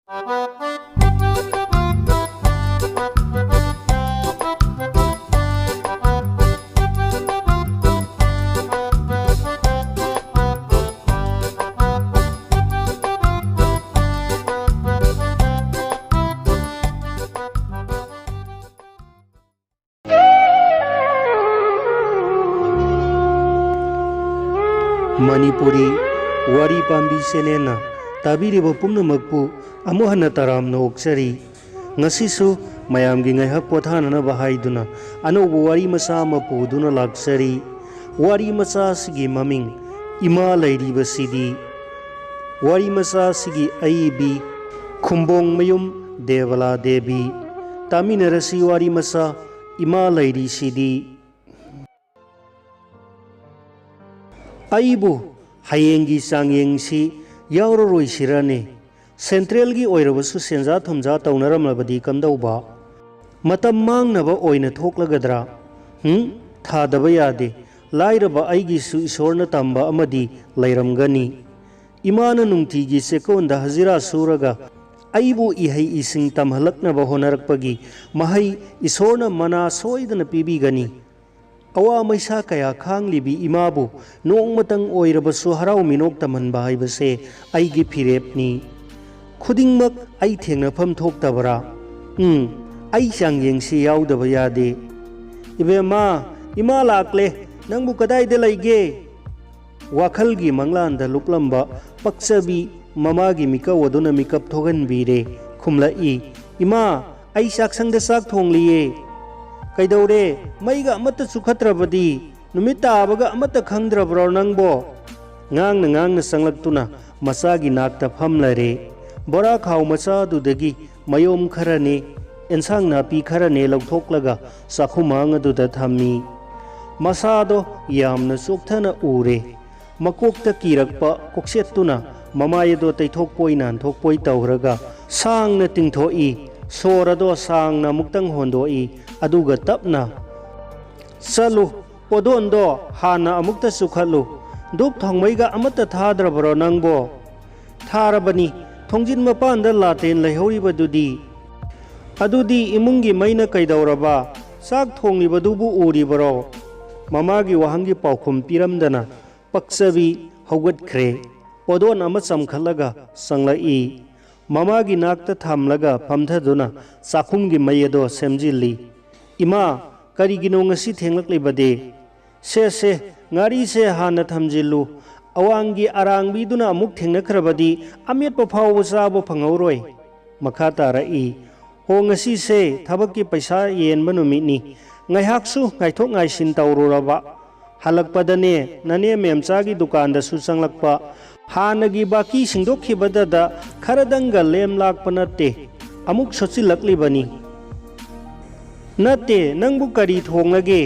मणिपुरी वारी पांबी सेनेना ताबीरिबो पुम्नमकपु अमुक हन्ना तरामना ओक्चरी ngasisu mayamgi ngaihak pothananaba haiduna anouba wari macha ama puduna laksari wari macha sigi maming ima lairiba sidi wari macha sigi aibi khumbong mayum devala devi taminarasi wari macha ima lairi sidi aibu hayengi changyengsi yauroroi sirane central की ओइरबसु सेंजा थमजा तौनरमलबदी कमदौबा मतम मांगनबा ओइना थोकलगदरा थादबा यादे लाइरबा आइगिसु ईश्वरना तंबा अमदी लैरमगनी इमाना नुंगतीगी सेकोंदा हजिरा सूरगा आइबु इहै इसिंग तमहलकनबा होनरकपगी महै ईश्वरना मना सोइदना पीबीगनी अवा मैसा कया खांगलिबी इमाबु नोंगमतंग ओइरबसु हराव मिनोक तमहनबा हाइबसे आइगी फिरेपनी खुदिंगमक आई थेंगनफम थोक्तबरा आई चांगयेंगसी याउदबा यादे इबेमा इमा लाक्ले नंगबु कदाइदे लैगे वाखलगी मंगलांदा लुकलंबा पक्सबी ममागी मिकव वदुना मिकप थोगनबीरे खुमलाई इमा आई साक्संगदा साक थोंगलिये कैदौरे मैगा अमत सुखत्रबदी नुमित ताबगा अमत खंगद्रब्रो नंगबो ngang na sanglaktuna masagi nakta famlare बोरा खाव मचादुदगी मयोम खरने एंसांग नापी खरने लौथोक्लगा साखुमांग अदुदा थम्मी मसादो यामना सोक्थना उरे मकोक्ता कीरकपा कोक्सेतुना ममायदो तैथोकपोई नानथोकपोई तौरगा सांगना तिंथोई सोरदो सांगना मुक्तंग होंदोई अदुगा तपना चलु पोदोंदो हाना अमुक्ता सुखलु दुप थोंगमैगा अमत थाद्रबरो नंगबो थारबनी थोंजिन मपानदा लातेन लैहौरिबदुदी अदुदी इमुंगी मैना कैदौरबा चाक थोंगिबदुबु उरिबरो ममागी वहांगी पाउखुम पिरमदना पक्सबी हौगतख्रे पोदोन अमा चमखलगा संगलाई ममागी नाकता थामलगा फमथदुना चाखुमगी मैयदो सेमजिल्ली इमा करिगिनो ngasi थेंगलक्लिबदे से ngari से हाना थमजिल्लु अवांगी अरांगबीदुना अमुक थेंगनखरबदी अमेटपा फावबा चाबा फंगौरोय मखा तारई हो ngasi से थबककी पैसा येनबा नुमितनी ngaihaksu ngaithok ngaisin तौरुरबा हलकपदने नने मेमचागी दुकानदसु चंगलकपा हानगी बाकी सिंगदोखिबददा खरदंगा लेम लाकपा नत्ते अमुक सोचिलकलिबनी नत्ते नंगबु करी थोंगलगे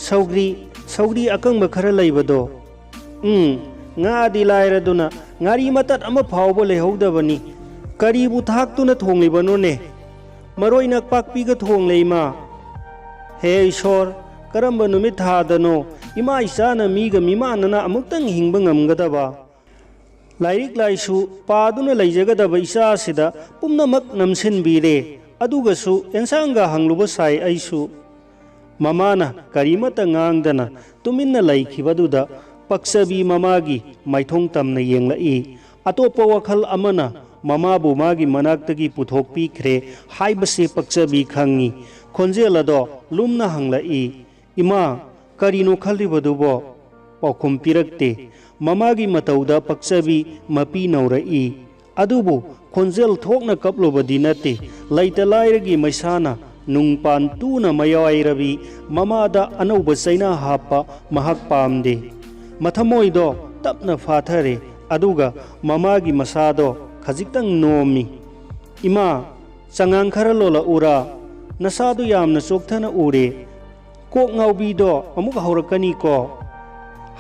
सौग्री अकंबा खर लैबदो लाइरदुना ngari matat ama phawba lehowdabani karibu thaktu na thonglibanoने maroi nak pakpi ga thongleima he ishor karamba numit thadano ima isana mi ga mimanana amuktang hingba ngamgadaba lairik laisu paduna leijagadaba isa sida pumnamak namsinbire adugasu ensanga hangluba sai aisu mamana karimata ngangdana tuminna laikhibaduda पक्सबी ममागी माइथोंग तमना येंगलाई अतोप वखल अमना ममाबु मागी मनाक्तगी पुथोकपीख्रे हाइबसे पक्सबी खंगी खोंजेलदो लुमना हंगलाई इमा करिनो खलिबदुबो पौखुम पिरक्ते ममागी मतौदा पक्सबी मपी नौरई अदुबु खोंजेल थोकना कपलोबदी नते लैता लाइरगी मैसाना नुंगपान तूना मयाइरबी ममादा अनौब सैना हापा महक पामदे मथमोइदो तपना फाथरे अदुगा ममागी मसादो खजिक्तंग नोमी इमा चंगांग खर लोला उरा नसादो यामना चोक्थना उरे Coke ngaubido अमुक हौरकनी को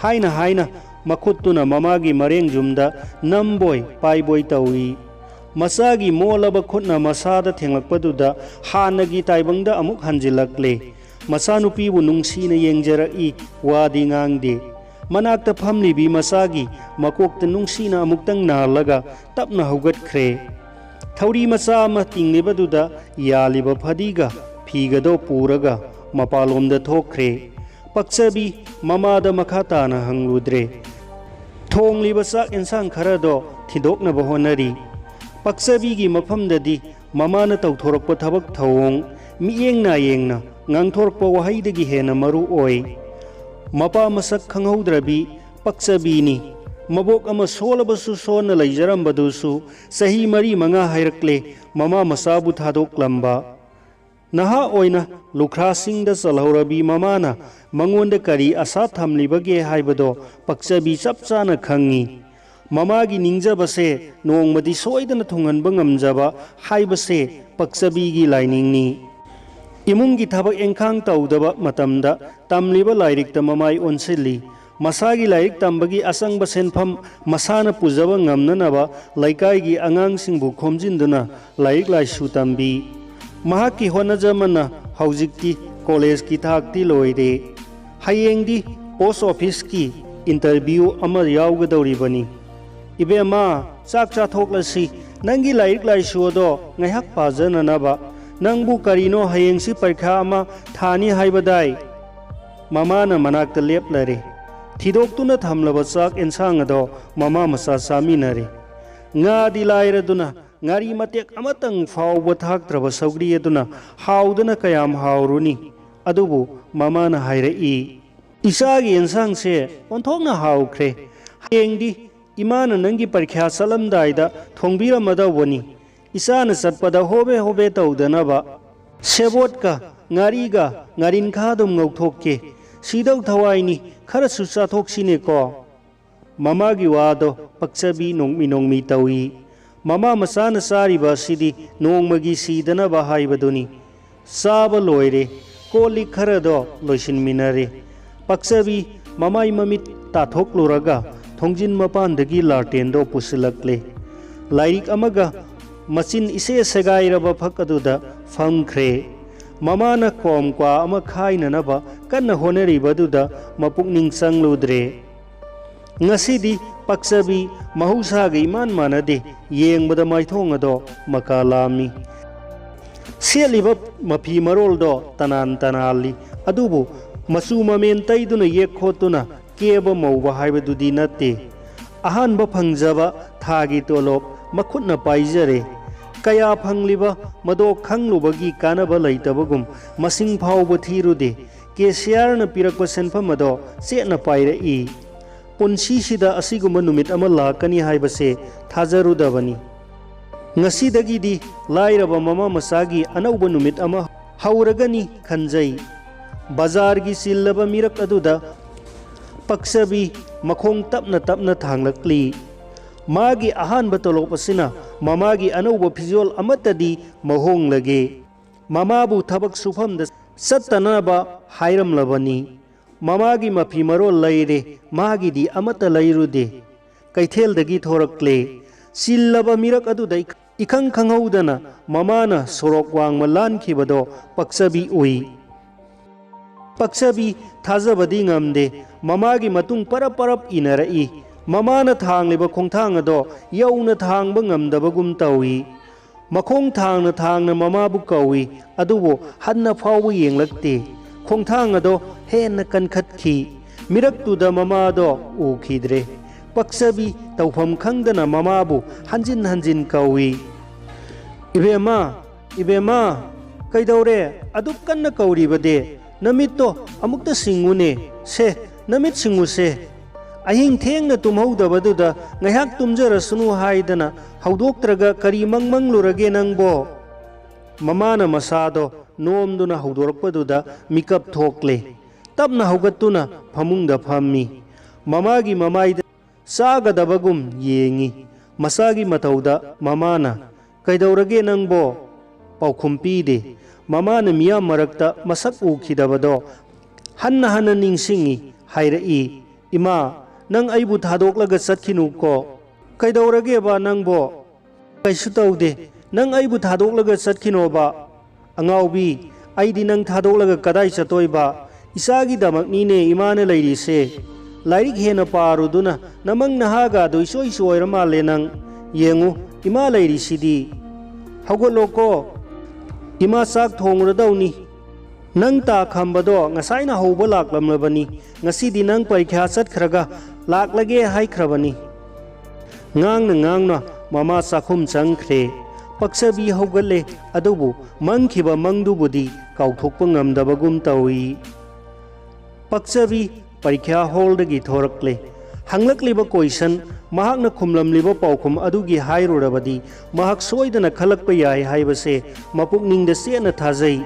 हाइना मखुत्तुना ममागी मरेंग जुमदा नमबोय पाइबोय तौरी मसागी मोलब खुटना मसादा थेंगलकपदुदा हानगी ताइबंगदा अमुक हंजिलकले मसानुपीबु नुंगसीना येंगजरई वादी ngang मनाक्ता फमलिबी मसागी मकोक्ता नुंगसीना अमुक्तंग नालगा तपना हौगतख्रे थौरी मचा अमा तिंग्लिबदुदा यालिबा फदीगा फीगदो पूरगा मपालोमदा थोख्रे पक्चबी ममादा मखा ताना हंगलुद्रे थोंगलिबा चाक एंसांग खरदो थिदोकनबा होनरी पक्चबीगी मफमददी ममाना तौथोरकपा थबक थौओंग मियेंगना येंगना ngang wahayदगी हेना मरु ओय मपा मसक खंगहौद्रबी पक्चबीनी मबोक अमा सोलबसु सोना लैजरंबदुसु सही मरी मंगा हायरक्ले ममा मसाबु थादोक्लंबा नहा ओइना लुखरासिंगदा चलहौरबी ममाना मंगोंद करी आशा थमलिबगे हायबदो पक्चबी चपचाना खंगी ममागी निंगजबसे नोंगमदी सोयदना थुंगनबा ngamjaba हायबसे पक्चबीगी लाइनिंगनी इमुंगी थबक एंखांग तौदबा मतमदा तमलिबा लाइरिकता ममाई ओनसिली मसागी लाइरिक तंबगी असंग सेनफम मसाना पुजबा ngamnanaba लाइकाईगी आंगांगसिंगबु खोमजिनदुना लाइरिक लाइसु तंबी महाकी होनजमना हौजिकती कॉलेज की थाकती लोइरे हयेंगदी पोस्ट ऑफिस की इंटरव्यू अमा यावगदौरिबनी इबेमा चाक चाथोक्लसी नंगी लाइरिक लाइसुदो ngaiak pajananaba नंगबु करीनो हयेंसी परीक्षा अमा थानी हाइबदाई ममाना मनाक्ता लेपलरे थिदोक्तुना थमलबा चाक एंसांग अदो ममा मसा सामिनरे ngaदी लाइरदुना ngari matek amatang फावबा थाक्त्रबा सौग्री अदुना हाउदना कयाम हाउरुनी अदुबु ममाना हाइरई इसागी एंसांग से ओंथोंगना हाउख्रे हयेंगदी इमाना नंगी परीक्षा चलमदाइदा थोंबिरमदवनी इसान चटपदा होबे होबे तौदनबा सेबोटका ngaरीगा ngarin खादुम ngौथोके सिदौ थवाइनी खरसु चाथोक्सिनेको ममागी वादो पक्चबी नोंगमी नोंगमी तौई ममा मसाना सारिबा सिदी नोंगमगी सीदनबा हाइबदुनी साबा लोइरे कोली खरदो लोइसिनमिनरे पक्चबी ममाई ममित ताथोक्लुरगा थोंजिन मपानदगी लार्टेंदो पुसिलक्ले लाइरिक अमगा मचिन इसे सगाइरबा फकदुदा फंख्रे ममाना कोमक्वा अमा खाइननबा कन्न होनरिबदुदा मपुकनिंग चंगलुद्रे ngасidi पक्चबी mahusagi man manade yengbada maithongado makalami seliba mapi maroldo tanan tanali adubu masu mamen taiduna yekhotuna keba mauba haibadudi natte ahanba phangjaba thagi tolop makhutna paijare kaya phangliba mado khangluबगी कानबा लैतबगुम मसिंग फावबो थीरुदे KCR न पिरकबा सेनफम अदो चेना पाइरई पुनसीसिदा असिगुम नुमित अमा लाकनी हाइबसे थाजरुदबनी ngasidagiदी लाइरबा mama मसागी अनौबा नुमित अमा हौरगनी खंजई बाजारगी सिल्लबा मिरक अदुदा पक्चबी मखोंग तपना तपना थांगलक्ली मागी अहानबा तोलोप असिना ममागी अनौबा फिजोल अमतदी महोंग लगे ममाबु थबक सुफमदा सत्तनबा हाइरमलबनी ममागी मफी मरोल लैरे मागीदी अमत लैरुदे कैथेलदगी थोरक्ले सिल्लबा मिरक अदुदै इखंग खंगौदना ममाना सोरोक वांगमा लानखिबदो पक्चबी उई पक्चबी थाजबदी ngamde ममागी मतुंग परप परप इनरई ममाना थांगलिबा खोंथांग अदो यौना थांगबा ngamdabagum tawi मखोंग थांगना थांगना ममाबु कौई अदुबो हन्ना फावबु येंगलक्ते खोंथांग अदो हेन्ना कनखतखी मिरक्तुदा ममादो उखिद्रे पक्चबी तौफम खंगदना ममाबु हंजिन हंजिन कौई इबेमा इबेमा कैदौरे अदुक कन्ना कौरिबदे नमित्तो अमुक्ता सिंगुने से Namit सिंगुसे अहिंग थेंगना तुमहौदबदुदा ngaiak tumjarasunu haidana haudoktраga kari mangmanglurage nangbo mamana masado nomduna haudorakpaduda mikap thokle tabna haugattuna phamungda phammi mamagi mamaida sagadabagum yengi masagi matauda mamana kaidaurage nangbo paukhum-pide mamana miyam marakta masak ukhidabado hanna hanna ningsingi hairai ima नंग आइबु थादोक्लगा चटखिनुको कैदौरगेबा नंगबो कैसु तौदे नंग आइबु थादोक्लगा चटखिनोबा अंगाउबी आइदि नंग थादोक्लगा कदाई चतोइबा इसागी दमकनीने इमाने लैरिसे lyric हेना पारुदुना नमंग नहागा दोइसोइसो ओइरमाले नंग येंगु इमा लैरिसिदी ꯍꯧꯒꯠꯂꯣꯀꯣ ꯏꯃꯥ ꯆꯥꯛ ꯊꯣꯡꯔꯗꯧꯅꯤ ꯅꯪ ꯇꯥ ꯈꯝꯕꯗꯣ ꯉꯁꯥꯏꯅ ꯍꯧꯕ ꯂꯥꯛꯂꯝꯂꯕꯅꯤ ꯉꯁꯤꯗꯤ ꯅꯪ ꯄꯔꯤꯈ꯭ꯌꯥ ꯆꯠꯈ꯭ꯔꯒ ꯂꯥꯛꯂꯒꯦ ꯍꯥꯏꯈ꯭ꯔꯕꯅꯤ ꯉꯥꯡꯅ ꯉꯥꯡꯅ ꯃꯃꯥ ꯆꯥꯛꯈꯨꯝ ꯆꯪꯈ꯭ꯔꯦ ꯄꯛꯆꯕꯤ ꯍꯧꯒꯠꯂꯦ ꯑꯗꯨꯕꯨ ꯃꯪꯈꯤꯕ ꯃꯪꯗꯨꯕꯨꯗꯤ ꯀꯥꯎꯊꯣꯛꯄ ꯉꯝꯗꯕꯒꯨꯝ ꯇꯧꯏ ꯄꯛꯆꯕꯤ ꯄꯔꯤꯈ꯭ꯌꯥ ꯍꯣꯜꯗꯒꯤ ꯊꯣꯔꯛꯂꯦ ꯍꯪꯂꯛꯂꯤꯕ ꯀꯣꯏꯁꯟ ꯃꯍꯥꯛꯅ ꯈꯨꯝꯂꯝꯂꯤꯕ ꯄꯥꯎꯈꯨꯝ ꯑꯗꯨꯒꯤ ꯍꯥꯏꯔꯨꯔꯕꯗꯤ ꯃꯍꯥꯛ ꯁꯣꯏꯗꯅ ꯈꯜꯂꯛꯄ ꯌꯥꯏ ꯍꯥꯏꯕꯁꯦ ꯃꯄꯨꯛꯅꯤꯡꯗ ꯆꯦꯠꯅ ꯊꯥꯖꯩ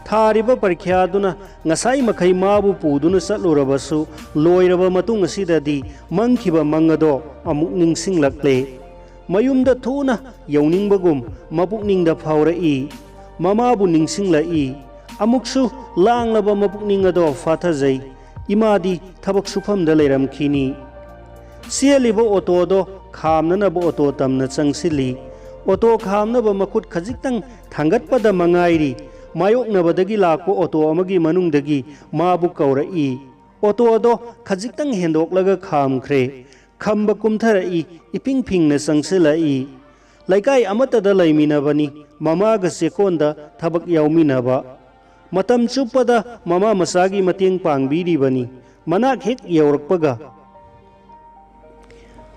ꯊꯥꯔꯤꯕ ꯄꯔꯤꯈ꯭ꯌꯥꯗꯨꯅ ꯉꯁꯥꯏ ꯃꯈꯩ ꯃꯥꯕꯨ ꯄꯨꯗꯨꯅ ꯆꯠꯂꯨꯔꯕꯁꯨ ꯂꯣꯏꯔꯕ ꯃꯇꯨꯡ ꯑꯁꯤꯗꯗꯤ ꯃꯪꯈꯤꯕ ꯃꯪ ꯑꯗꯣ ꯑꯃꯨꯛ ꯅꯤꯡꯁꯤꯡꯂꯛꯂꯦ ꯃꯌꯨꯝꯗ ꯊꯨꯅ ꯌꯧꯅꯤꯡꯕꯒꯨꯝ ꯃꯄꯨꯛꯅꯤꯡꯗ ꯐꯥꯎꯔꯛꯏ ꯃꯃꯥꯕꯨ ꯅꯤꯡꯁꯤꯡꯂꯛꯏ ꯑꯃꯨꯛꯁꯨ ꯂꯥꯡꯂꯕ ꯃꯄꯨꯛꯅꯤꯡ ꯑꯗꯣ ꯐꯥꯊꯖꯩ ꯏꯃꯥꯗꯤ ꯊꯕꯛ ꯁꯨꯐꯝꯗ ꯂꯩꯔꯝꯈꯤꯅꯤ ꯆꯦꯜꯂꯤꯕ ꯑꯣꯇꯣꯗꯣ ꯈꯥꯝꯅꯅꯕ ꯑꯣꯇꯣ ꯇꯝꯅ ꯆꯪꯁꯤꯜꯂꯤ ꯑꯣꯇꯣ ꯈꯥꯝꯅꯕ ꯃꯈꯨꯠ ꯈꯖꯤꯛꯇꯪ ꯊꯥꯡꯒꯠꯄꯗ ꯃꯉꯥꯏꯔꯤ ꯃꯥꯌꯣꯛꯅꯕꯗꯒꯤ ꯂꯥꯛꯄ ꯑꯣꯇꯣ ꯑꯃꯒꯤ ꯃꯅꯨꯡꯗꯒꯤ ꯃꯥꯕꯨ ꯀꯧꯔꯛꯏ ꯑꯣꯇꯣ ꯑꯗꯣ ꯈꯖꯤꯛꯇꯪ ꯍꯦꯟꯗꯣꯛꯂꯒ ꯈꯥꯝꯈ꯭ꯔꯦ ꯈꯝꯕ ꯀꯨꯝꯊꯔꯛꯏ ꯏꯄꯤꯡ ꯐꯤꯡꯅ ꯆꯪꯁꯤꯜꯂꯛꯏ ꯂꯩꯀꯥꯏ ꯑꯃꯠꯇꯗ ꯂꯩꯃꯤꯟꯅꯕꯅꯤ ꯃꯃꯥꯒ ꯆꯦꯛꯀꯣꯟꯗ ꯊꯕꯛ ꯌꯥꯎꯃꯤꯟꯅꯕ ꯃꯇꯝ ꯆꯨꯞꯄꯗ ꯃꯃꯥ ꯃꯆꯥꯒꯤ ꯃꯇꯦꯡ ꯄꯥꯡꯕꯤꯔꯤꯕꯅꯤ ꯃꯅꯥꯛ ꯍꯦꯛ ꯌꯧꯔꯛꯄꯒ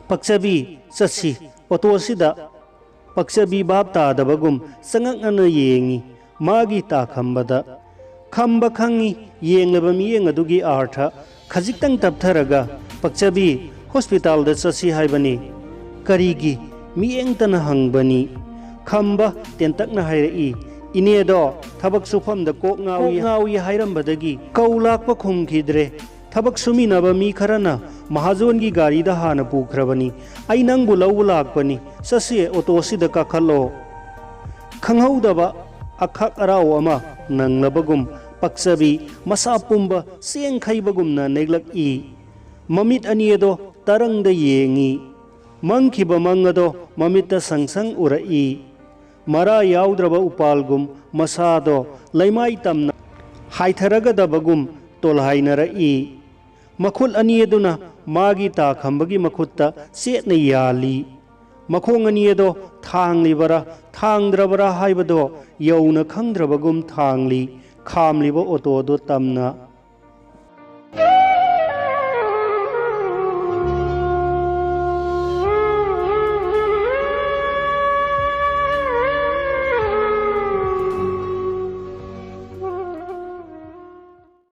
ꯄꯛꯆꯕꯤ ꯆꯠꯁꯤ ꯑꯣꯇꯣꯁꯤꯗ ꯄꯛꯆꯕꯤ ꯚꯥꯞ ꯇꯥꯗꯕꯒꯨꯝ ꯆꯉꯛꯅꯅ ꯌꯦꯡꯉꯤ ꯃꯥꯒꯤ ꯇꯥ ꯈꯝꯕꯗ ꯈꯝꯕ ꯈꯪꯉꯤ ꯌꯦꯡꯂꯕ ꯃꯤꯠꯌꯦꯡ ꯑꯗꯨꯒꯤ ꯑꯥꯔꯊ ꯈꯖꯤꯛꯇꯪ ꯇꯞꯊꯔꯒ ꯄꯛꯆꯕꯤ ꯍꯣꯁꯄꯤꯇꯥꯜꯗ ꯆꯠꯁꯤ ꯍꯥꯏꯕꯅꯤ ꯀꯔꯤꯒꯤ ꯃꯤꯠꯌꯦꯡꯇꯅ ꯍꯪꯕꯅꯤ ꯈꯝꯕ ꯇꯦꯟꯇꯛꯅ ꯍꯥꯏꯔꯛꯏ ꯏꯅꯦꯗꯣ ꯊꯕꯛ ꯁꯨꯐꯝꯗ ꯀꯣꯛ ꯉꯥꯎꯏ ꯍꯥꯏꯔꯝꯕꯗꯒꯤ ꯀꯧ ꯂꯥꯛꯄ ꯈꯨꯝꯈꯤꯗ꯭ꯔꯦ ꯊꯕꯛ ꯁꯨꯃꯤꯟꯅꯕ ꯃꯤ ꯈꯔꯅ ꯃꯍꯥꯖꯣꯟꯒꯤ ꯒꯥꯔꯤꯗ ꯍꯥꯟꯅ ꯄꯨꯈ꯭ꯔꯕꯅꯤ ꯑꯩ ꯅꯪꯕꯨ ꯂꯧꯕ ꯂꯥꯛꯄꯅꯤ ꯆꯠꯁꯤ ꯑꯣꯇꯣꯁꯤꯗ ꯀꯥꯈꯠꯂꯣ ꯈꯪꯍꯧꯗꯕ ꯑꯈꯥꯛ ꯑꯔꯥꯎ ꯑꯃ ꯅꯪꯂꯕꯒꯨꯝ ꯄꯛꯆꯕꯤ ꯃꯁꯥ ꯄꯨꯝꯕ ꯆꯦꯡꯈꯩꯕꯒꯨꯝꯅ ꯅꯦꯛꯂꯛꯏ ꯃꯃꯤꯠ ꯑꯅꯤ ꯑꯗꯣ ꯇꯔꯪꯗ ꯌꯦꯡꯉꯤ ꯃꯪꯈꯤꯕ ꯃꯪ ꯑꯗꯣ ꯃꯃꯤꯠꯇ ꯁꯪꯁꯪ ꯎꯔꯛꯏ ꯃꯔꯥ ꯌꯥꯎꯗ꯭ꯔꯕ ꯎꯄꯥꯜꯒꯨꯝ ꯃꯁꯥꯗꯣ ꯂꯩꯃꯥꯏ ꯇꯝꯅ ꯍꯥꯏꯊꯔꯒꯗꯕꯒꯨꯝ ꯇꯣꯜꯍꯥꯏꯅꯔꯛꯏ ꯃꯈꯨꯠ ꯑꯅꯤ ꯑꯗꯨꯅ ꯃꯥꯒꯤ ꯇꯥ ꯈꯝꯕꯒꯤ ꯃꯈꯨꯠꯇ ꯆꯦꯠꯅ ꯌꯥꯜꯂꯤ ꯃꯈꯣꯡ ꯑꯅꯤ ꯑꯗꯣ ꯊꯥꯡꯂꯤꯕꯔꯥ ꯊꯥꯡꯗ꯭ꯔꯕꯔꯥ ꯍꯥꯏꯕꯗꯣ ꯌꯧꯅ ꯈꯪꯗ꯭ꯔꯕꯒꯨꯝ ꯊꯥꯡꯂꯤ ꯈꯥꯝꯂꯤꯕ ꯑꯣꯇꯣꯗꯣ ꯇꯝꯅ